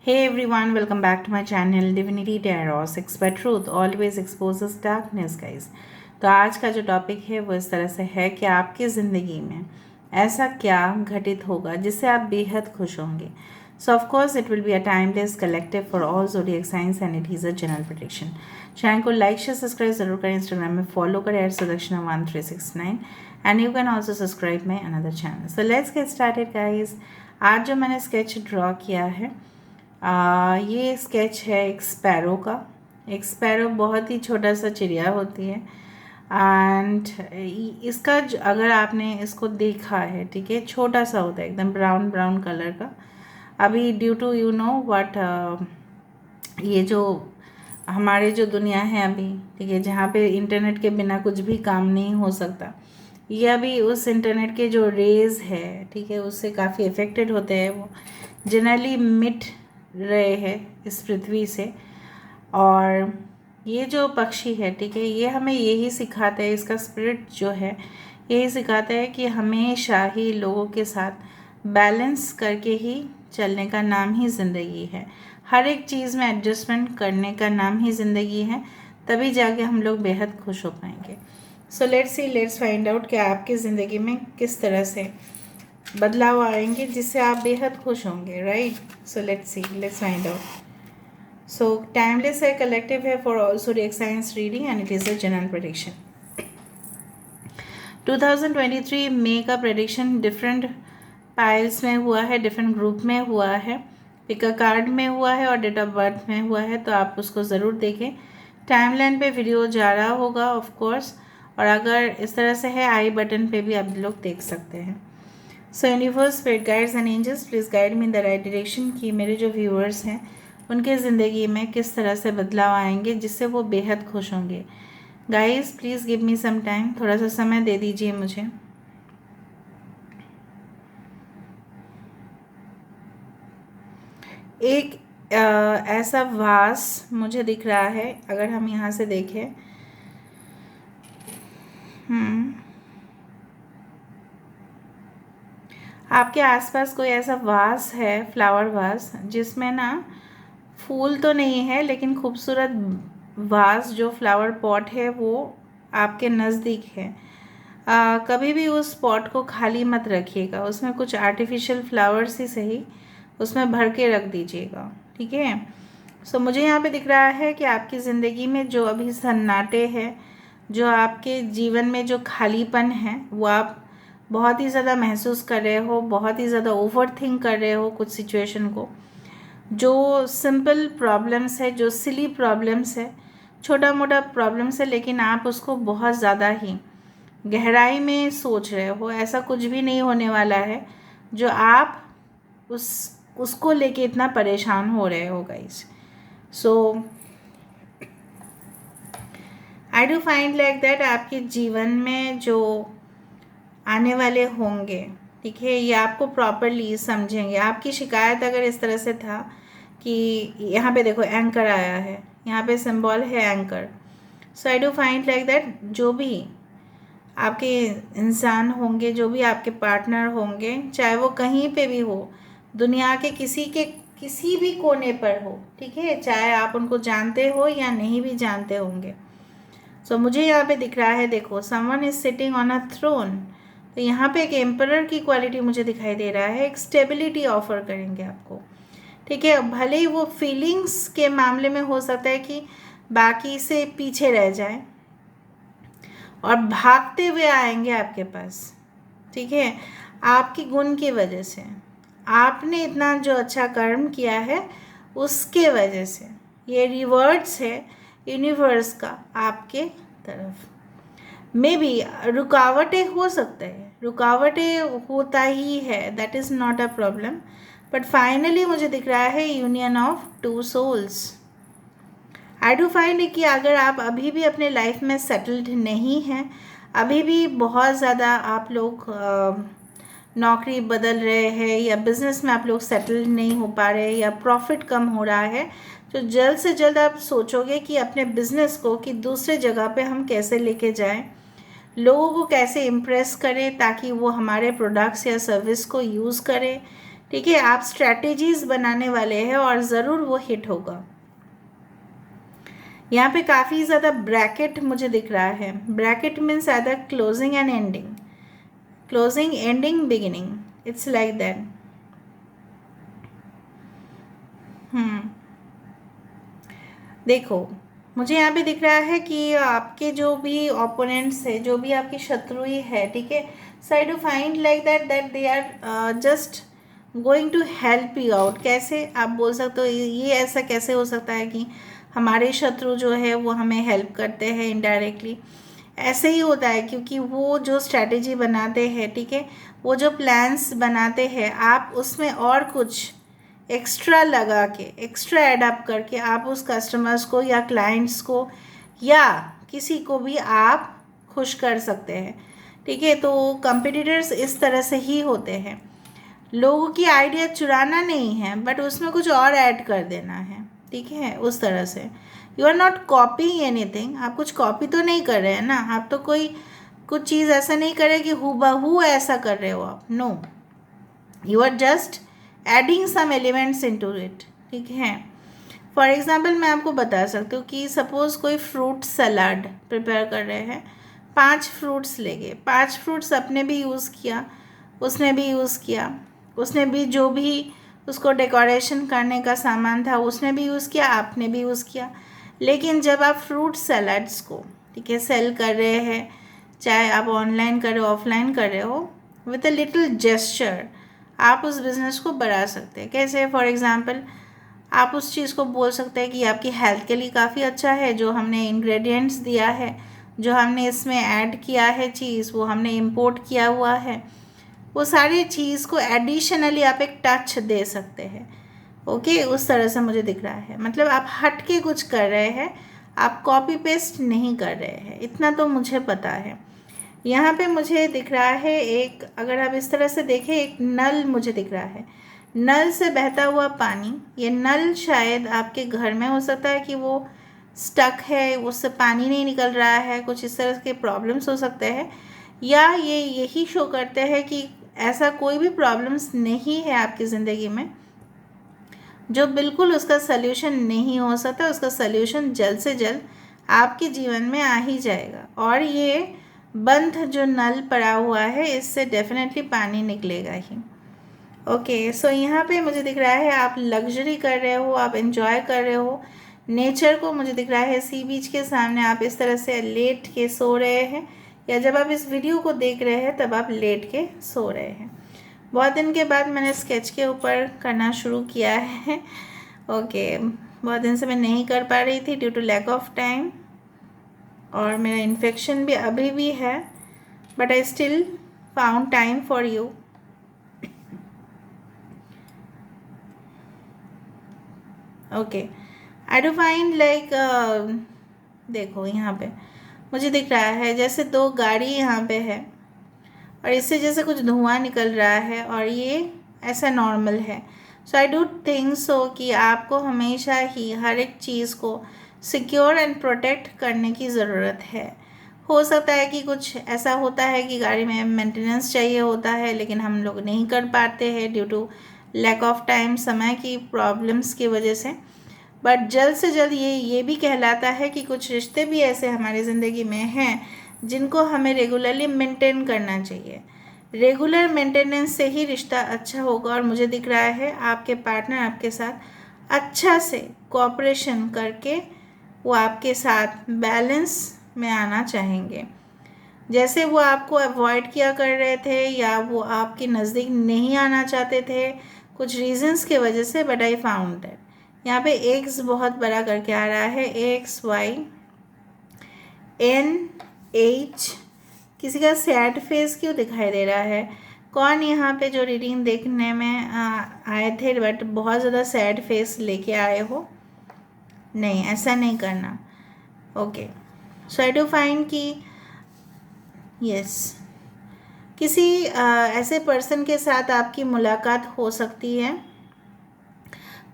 Hey everyone, welcome back to my channel Divinity Tarot, Expert Truth always exposes darkness guys। तो आज का जो topic है वो इस तरह से है कि आपकी ज़िंदगी में ऐसा क्या घटित होगा जिससे आप बेहद खुश होंगे। So of course it will be a timeless collective for all zodiac science and it is a general prediction. Channel को लाइक शेयर सब्सक्राइब जरूर करें, इंस्टाग्राम में फॉलो करें @सुदक्षिणा1369 and you can also subscribe my another channel. So let's get started guys. आज जो मैंने sketch draw किया है ये स्केच है एक स्पैरो का। एक स्पैरो बहुत ही छोटा सा चिड़िया होती है एंड इसका अगर आपने इसको देखा है, ठीक है, छोटा सा होता है एकदम ब्राउन ब्राउन कलर का। अभी due to you know what ये जो हमारे जो दुनिया है अभी, ठीक है, जहाँ पे इंटरनेट के बिना कुछ भी काम नहीं हो सकता, ये अभी उस इंटरनेट के जो रेज़ है, ठीक है, उससे काफ़ी इफ़ेक्टेड होते हैं। वो जनरली मिट रहे हैं इस पृथ्वी से। और ये जो पक्षी है, ठीक है, ये हमें यही सिखाता है, इसका स्पिरिट जो है यही सिखाता है कि हमेशा ही लोगों के साथ बैलेंस करके ही चलने का नाम ही ज़िंदगी है। हर एक चीज़ में एडजस्टमेंट करने का नाम ही ज़िंदगी है, तभी जाके हम लोग बेहद खुश हो पाएंगे। सो लेट्स फाइंड आउट कि आपकी ज़िंदगी में किस तरह से बदलाव आएंगे जिससे आप बेहद खुश होंगे, right. So let's find out. So timeless है, कलेक्टिव है for all zodiac science reading and it is a general prediction. 2023 मई का प्रेडिक्शन डिफरेंट पाइल्स में हुआ है, डिफरेंट ग्रुप में हुआ है, पिक अ कार्ड में हुआ है और डेट ऑफ बर्थ में हुआ है। तो आप उसको ज़रूर देखें। टाइमलाइन पे वीडियो जा रहा होगा ऑफ कोर्स, और अगर इस तरह से है आई बटन पे भी आप लोग देख सकते हैं। So universe, spirit guides and angels, please guide me in the right direction कि मेरे जो व्यूअर्स हैं उनके ज़िंदगी में किस तरह से बदलाव आएंगे जिससे वो बेहद खुश होंगे। Guys please give me some time, थोड़ा सा समय दे दीजिए मुझे। एक ऐसा वास मुझे दिख रहा है, अगर हम यहाँ से देखें। आपके आसपास कोई ऐसा वास है, फ्लावर वास, जिसमें ना फूल तो नहीं है लेकिन खूबसूरत वास जो फ्लावर पॉट है वो आपके नज़दीक है। कभी भी उस पॉट को खाली मत रखिएगा, उसमें कुछ आर्टिफिशियल फ्लावर्स ही सही उसमें भर के रख दीजिएगा, ठीक है। सो मुझे यहाँ पे दिख रहा है कि आपकी ज़िंदगी में जो अभी सन्नाटे हैं, जो आपके जीवन में जो खालीपन है, वो आप बहुत ही ज़्यादा महसूस कर रहे हो, बहुत ही ज़्यादा ओवर थिंक कर रहे हो कुछ सिचुएशन को। जो सिंपल प्रॉब्लम्स है, जो सिली प्रॉब्लम्स है, छोटा मोटा प्रॉब्लम्स है, लेकिन आप उसको बहुत ज़्यादा ही गहराई में सोच रहे हो। ऐसा कुछ भी नहीं होने वाला है जो आप उसको लेके इतना परेशान हो रहे हो guys. So I do find like that आपके जीवन में जो आने वाले होंगे, ठीक है, ये आपको प्रॉपरली समझेंगे। आपकी शिकायत अगर इस तरह से था कि यहाँ पे देखो एंकर आया है, यहाँ पे सिंबल है anchor. So I do find like that जो भी आपके इंसान होंगे, जो भी आपके पार्टनर होंगे, चाहे वो कहीं पे भी हो, दुनिया के किसी भी कोने पर हो, ठीक है, चाहे आप उनको जानते हो या नहीं भी जानते होंगे। सो मुझे यहाँ पे दिख रहा है, देखो someone is sitting on a throne. तो यहाँ पे एक एम्परर की क्वालिटी मुझे दिखाई दे रहा है, एक स्टेबिलिटी ऑफर करेंगे आपको, ठीक है। भले ही वो फीलिंग्स के मामले में हो सकता है कि बाकी से पीछे रह जाए और भागते हुए आएंगे आपके पास, ठीक है, आपकी गुण की वजह से, आपने इतना जो अच्छा कर्म किया है उसके वजह से ये रिवर्ड्स है यूनिवर्स का आपके तरफ। मे बी रुकावटें हो सकते हैं, रुकावटें होता ही है, that is not a problem, but finally मुझे दिख रहा है union of two souls. I do find कि अगर आप अभी भी अपने लाइफ में सेटल्ड नहीं हैं, अभी भी बहुत ज़्यादा आप लोग नौकरी बदल रहे हैं या बिज़नेस में आप लोग सेटल्ड नहीं हो पा रहे या प्रॉफिट कम हो रहा है, तो जल्द से जल्द आप सोचोगे कि अपने बिज़नेस को कि दूसरे जगह पे हम कैसे लेके जाएं, लोगों को कैसे इम्प्रेस करें ताकि वो हमारे प्रोडक्ट्स या सर्विस को यूज़ करें, ठीक है, आप स्ट्रैटेजीज बनाने वाले हैं और ज़रूर वो हिट होगा। यहाँ पे काफ़ी ज़्यादा ब्रैकेट मुझे दिख रहा है। Bracket means either closing and ending, closing ending beginning, it's like that. देखो, मुझे यहाँ पे दिख रहा है कि आपके जो भी ओपोनेंट्स है, जो भी आपकी शत्रु है, ठीक है, so I do find like that they are just going to help you out. कैसे आप बोल सकते हो, ये ऐसा कैसे हो सकता है कि हमारे शत्रु जो है वो हमें हेल्प करते हैं इनडायरेक्टली? ऐसे ही होता है, क्योंकि वो जो स्ट्रैटेजी बनाते हैं, ठीक है, वो जो प्लान्स बनाते हैं, आप उसमें और कुछ एक्स्ट्रा लगा के, एक्स्ट्रा ऐड अप करके आप उस कस्टमर्स को या क्लाइंट्स को या किसी को भी आप खुश कर सकते हैं। ठीक है, तो कंपटीटर्स इस तरह से ही होते हैं। लोगों की आइडिया चुराना नहीं है, बट उसमें कुछ और ऐड कर देना है। ठीक है, उस तरह से you are not copying anything. आप कुछ कॉपी तो नहीं कर रहे हैं ना, आप तो कोई कुछ चीज़ ऐसा नहीं कर रहे कि हूबहू ऐसा कर रहे हो आप। No, you are just adding some elements into it. ठीक है, फॉर एग्जाम्पल मैं आपको बता सकती हूँ कि सपोज़ कोई फ्रूट सलाद प्रिपेयर कर रहे हैं, 5 फ्रूट्स ले गए, 5 फ्रूट्स अपने भी यूज़ किया, उसने भी यूज़ किया, उसने भी जो भी उसको डेकोरेशन करने का सामान था उसने भी यूज़ किया, आपने भी यूज़ किया। लेकिन जब आप फ्रूट सलाड्स को, ठीक है, सेल कर रहे हैं, चाहे आप ऑनलाइन कर रहे हो ऑफलाइन कर रहे हो, विथ अ लिटिल जेस्चर आप उस बिज़नेस को बढ़ा सकते हैं। कैसे? फॉर एग्ज़ाम्पल, आप उस चीज़ को बोल सकते हैं कि आपकी हेल्थ के लिए काफ़ी अच्छा है, जो हमने इंग्रेडिएंट्स दिया है, जो हमने इसमें ऐड किया है चीज़, वो हमने इंपोर्ट किया हुआ है, वो सारी चीज़ को एडिशनली आप एक टच दे सकते हैं। ओके, उस तरह से मुझे दिख रहा है। मतलब आप हट के कुछ कर रहे हैं, आप कॉपी पेस्ट नहीं कर रहे हैं, इतना तो मुझे पता है। यहाँ पे मुझे दिख रहा है एक, अगर आप इस तरह से देखें, एक नल मुझे दिख रहा है, नल से बहता हुआ पानी। ये नल शायद आपके घर में हो सकता है कि वो स्टक है, उससे पानी नहीं निकल रहा है, कुछ इस तरह के प्रॉब्लम्स हो सकते हैं, या ये यही शो करते हैं कि ऐसा कोई भी प्रॉब्लम्स नहीं है आपकी ज़िंदगी में जो बिल्कुल उसका सल्यूशन नहीं हो सकता। उसका सल्यूशन जल्द से जल्द आपके जीवन में आ ही जाएगा, और ये बंद जो नल पड़ा हुआ है इससे डेफिनेटली पानी निकलेगा ही। ओके, सो यहाँ पे मुझे दिख रहा है आप लग्जरी कर रहे हो, आप एंजॉय कर रहे हो नेचर को। मुझे दिख रहा है सी बीच के सामने आप इस तरह से लेट के सो रहे हैं, या जब आप इस वीडियो को देख रहे हैं तब आप लेट के सो रहे हैं। बहुत दिन के बाद मैंने स्केच के ऊपर करना शुरू किया है। ओके, बहुत दिन से मैं नहीं कर पा रही थी due to lack of time, और मेरा इन्फेक्शन भी अभी भी है, but I still found time for you. Okay, I do find like, देखो यहाँ पे मुझे दिख रहा है जैसे 2 गाड़ी यहाँ पे है, और इससे जैसे कुछ धुआं निकल रहा है, और ये ऐसा नॉर्मल है। So I do think so कि आपको हमेशा ही हर एक चीज़ को सिक्योर एंड प्रोटेक्ट करने की ज़रूरत है। हो सकता है कि कुछ ऐसा होता है कि गाड़ी में मेंटेनेंस चाहिए होता है, लेकिन हम लोग नहीं कर पाते हैं due to lack of time, समय की प्रॉब्लम्स की वजह से। बट जल्द से जल्द ये भी कहलाता है कि कुछ रिश्ते भी ऐसे हमारी ज़िंदगी में हैं जिनको हमें रेगुलरली मेंटेन करना चाहिए। रेगुलर मेंटेनेंस से ही रिश्ता अच्छा होगा, और मुझे दिख रहा है आपके पार्टनर आपके साथ अच्छा से कोऑपरेशन करके वो आपके साथ बैलेंस में आना चाहेंगे। जैसे वो आपको अवॉइड किया कर रहे थे, या वो आपके नज़दीक नहीं आना चाहते थे कुछ रीजंस के वजह से, बट आई फाउंड दैट यहाँ पे एक्स बहुत बड़ा करके आ रहा है, XYNH। किसी का सैड फेस क्यों दिखाई दे रहा है? कौन यहाँ पे जो रीडिंग देखने में आए थे बट बहुत ज़्यादा सैड फेस लेके आए हो? नहीं, ऐसा नहीं करना। Okay, so I do find कि यस, किसी ऐसे पर्सन के साथ आपकी मुलाकात हो सकती है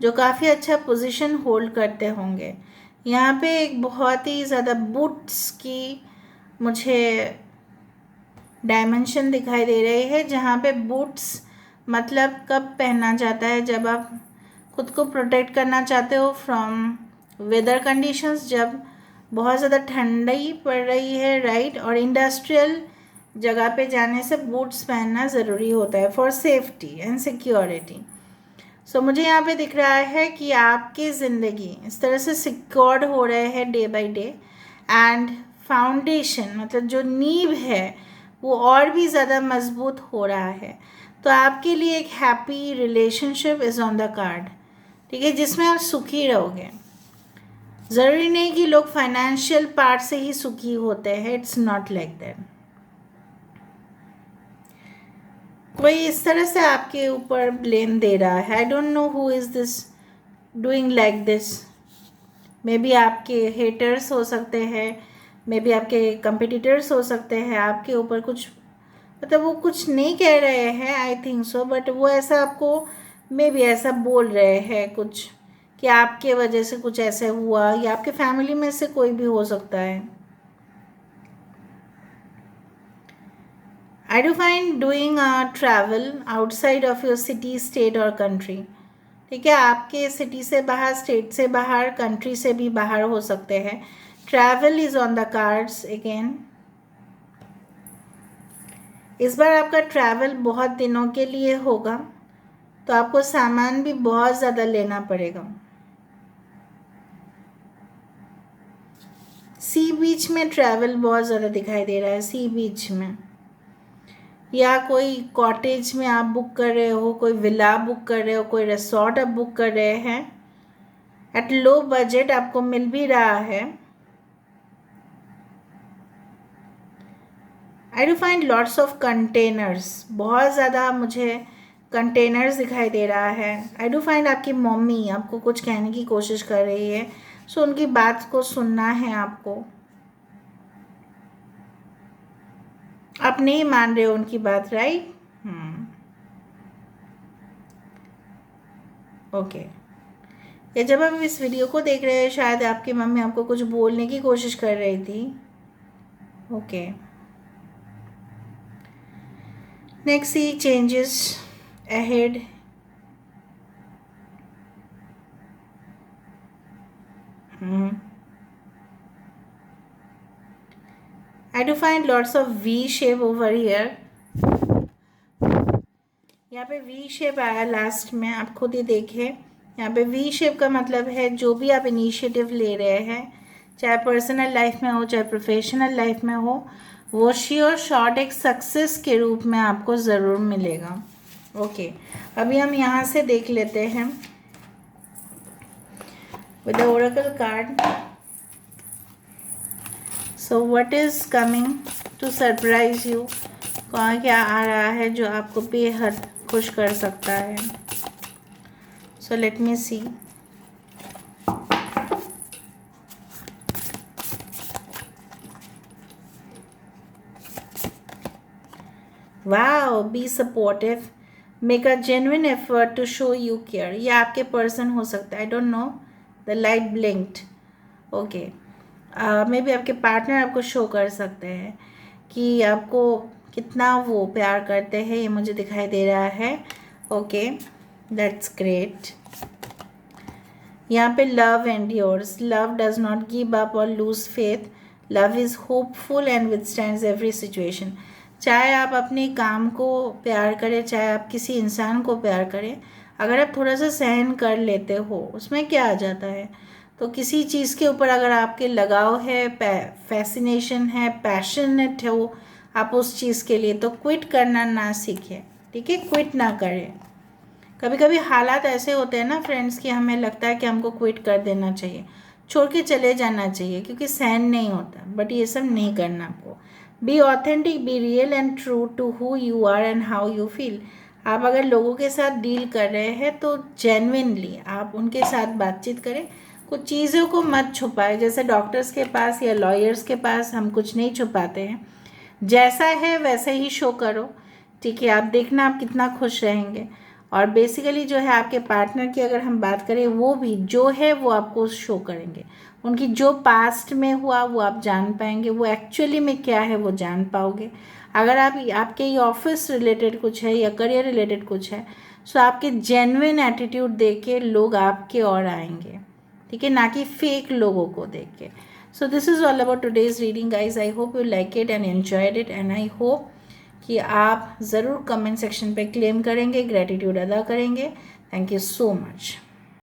जो काफ़ी अच्छा पोजीशन होल्ड करते होंगे। यहाँ पे एक बहुत ही ज़्यादा बूट्स की मुझे डायमेंशन दिखाई दे रही है, जहाँ पे बूट्स मतलब कब पहनना जाता है? जब आप खुद को प्रोटेक्ट करना चाहते हो फ्रॉम वेदर कंडीशंस, जब बहुत ज़्यादा ठंडी पड़ रही है, राइट। और इंडस्ट्रियल जगह पे जाने से बूट्स पहनना ज़रूरी होता है फॉर सेफ्टी एंड सिक्योरिटी। सो मुझे यहाँ पे दिख रहा है कि आपकी ज़िंदगी इस तरह से सिक्योर्ड हो रहे हैं day by day, and foundation मतलब जो नींव है वो और भी ज़्यादा मजबूत हो रहा है। तो आपके लिए एक happy relationship is on the card, ठीक है, जिसमें आप सुखी रहोगे। ज़रूरी नहीं कि लोग फाइनेंशियल पार्ट से ही सुखी होते हैं, इट्स नॉट लाइक दैट। कोई इस तरह से आपके ऊपर ब्लेम दे रहा है, I don't know who is this doing like this. May be आपके हेटर्स हो सकते हैं, मे बी आपके कंपिटिटर्स हो सकते हैं, आपके ऊपर कुछ मतलब वो कुछ नहीं कह रहे हैं, आई थिंक सो, बट वो ऐसा आपको मे बी ऐसा बोल रहे हैं कुछ कि आपके वजह से कुछ ऐसे हुआ, या आपके फैमिली में से कोई भी हो सकता है। I do find doing a travel outside of your city, state और country। ठीक है, आपके सिटी से बाहर, स्टेट से बाहर, कंट्री से भी बाहर हो सकते हैं। Travel is on the cards again. इस बार आपका ट्रैवल बहुत दिनों के लिए होगा, तो आपको सामान भी बहुत ज़्यादा लेना पड़ेगा। सी बीच में ट्रैवल बहुत ज़्यादा दिखाई दे रहा है, सी बीच में, या कोई कॉटेज में आप बुक कर रहे हो, कोई विला बुक कर रहे हो, कोई रिसोर्ट आप बुक कर रहे हैं एट लो बजट, आपको मिल भी रहा है। आई do find lots of containers, बहुत ज़्यादा मुझे कंटेनर्स दिखाई दे रहा है। आई डू फाइंड आपकी मम्मी आपको कुछ कहने की कोशिश कर रही है, सो उनकी बात को सुनना है आपको। आप नहीं मान रहे हो उनकी बात, राइट? ओके। या जब आप इस वीडियो को देख रहे हैं, शायद आपकी मम्मी आपको कुछ बोलने की कोशिश कर रही थी। Okay, next see changes ahead. I do find lots of V shape over here। यहाँ पे V शेप आया लास्ट में, आप खुद ही देखें। यहाँ पे V शेप का मतलब है जो भी आप इनिशिएटिव ले रहे हैं, चाहे पर्सनल लाइफ में हो चाहे प्रोफेशनल लाइफ में हो, वो श्योर शॉर्ट एक सक्सेस के रूप में आपको ज़रूर मिलेगा। ओके, अभी हम यहाँ से देख लेते हैं with the oracle card. So what is coming to surprise you? कहाँ क्या आ रहा है जो आपको बेहद खुश कर सकता है? So let me see. Wow, be supportive, make a genuine effort to show you care. ये आपके पर्सन हो सकता है, I don't know, the light blinked. Okay, maybe आपके पार्टनर आपको शो कर सकते हैं कि आपको कितना वो प्यार करते हैं, ये मुझे दिखाई दे रहा है। Okay, that's great. यहाँ पे love endures, love does not give up और lose faith, love is hopeful and withstands every situation. चाहे आप अपने काम को प्यार करें, चाहे आप किसी इंसान को प्यार करें, अगर आप थोड़ा सा सहन कर लेते हो, उसमें क्या आ जाता है? तो किसी चीज़ के ऊपर अगर आपके लगाव है, फैसिनेशन है, पैशनेट हो आप उस चीज़ के लिए, तो क्विट करना ना सीखें, ठीक है? क्विट ना करें। कभी कभी हालात ऐसे होते हैं ना फ्रेंड्स कि हमें लगता है कि हमको क्विट कर देना चाहिए, छोड़ के चले जाना चाहिए, क्योंकि सहन नहीं होता, बट ये सब नहीं करना आपको। Be authentic, be real and true to who you are and how you feel. आप अगर लोगों के साथ डील कर रहे हैं तो जेन्युइनली आप उनके साथ बातचीत करें, कुछ चीज़ों को मत छुपाएं। जैसे डॉक्टर्स के पास या लॉयर्स के पास हम कुछ नहीं छुपाते हैं, जैसा है वैसे ही शो करो, ठीक है? आप देखना आप कितना खुश रहेंगे। और बेसिकली जो है आपके पार्टनर की अगर हम बात करें, वो भी जो है वो आपको शो करेंगे। उनकी जो पास्ट में हुआ वो आप जान पाएंगे, वो एक्चुअली में क्या है वो जान पाओगे। अगर आपके ये ऑफिस रिलेटेड कुछ है या करियर रिलेटेड कुछ है, सो आपके जेन्युइन एटीट्यूड देख के लोग आपके और आएंगे, ठीक है, ना कि फेक लोगों को देख के। So this is all about today's reading guys. I hope you like it and enjoyed it, and I hope कि आप ज़रूर कमेंट सेक्शन पे क्लेम करेंगे, ग्रेटिट्यूड अदा करेंगे। Thank you so much.